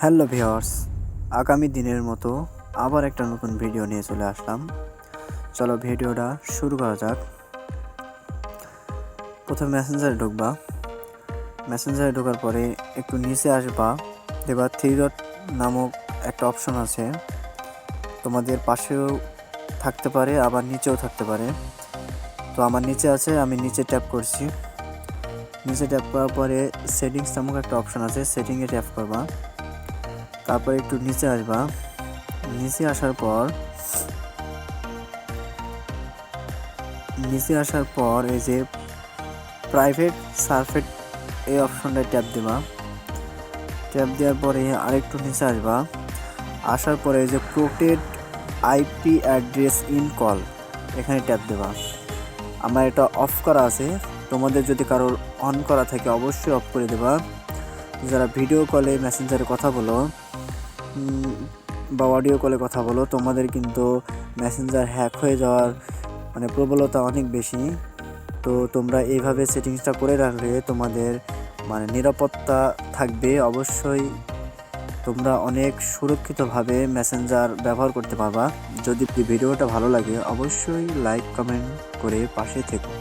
Hello viewers, আগামী দিনের মতো আবার একটা নতুন ভিডিও নিয়ে চলে আসলাম। চলো ভিডিওটা শুরু করা যাক। প্রথমে মেসেঞ্জারে ঢুকবা। মেসেঞ্জারে ঢোকার পরে একটু নিচে আসবা, দেখবা 3 ডট নামক একটা অপশন আছে। তোমাদের পাশেও থাকতে পারে, আবার নিচেও থাকতে পারে। তো আমার নিচে আছে, আমি নিচে ট্যাপ করছি। নিচে ট্যাপ করার পরে সেটিংস নামক একটা অপশন আছে, সেটিংয়ে ট্যাপ করবা। তারপরে একটু নিচে আসবা। নিচে আসার পর এই যে প্রাইভেট সার্ফেট এই অপশনটায় ট্যাপ দেবা। ট্যাপ দেওয়ার পরে আরেকটু নিচে আসবা। আসার পরে এই যে protect IP address in call, এখানে ট্যাপ দেবা। আমার এটা অফ করা আছে, তোমাদের যদি কারোর অন করা থাকে অবশ্যই অফ করে দেবা। যারা ভিডিও কলে মেসেঞ্জারে কথা বলো বা অডিও কলে কথা বলো, তোমাদের কিন্তু মেসেঞ্জার হ্যাক হয়ে যাওয়ার প্রবলতা অনেক বেশি। তো তোমরা এইভাবে সেটিংসটা করে রাখলে তোমাদের নিরাপত্তা থাকবে। অবশ্যই তোমরা অনেক সুরক্ষিতভাবে মেসেঞ্জার ব্যবহার করতে পারবা। যদি ভিডিওটা ভালো লাগে অবশ্যই লাইক কমেন্ট করে পাশে থেকো।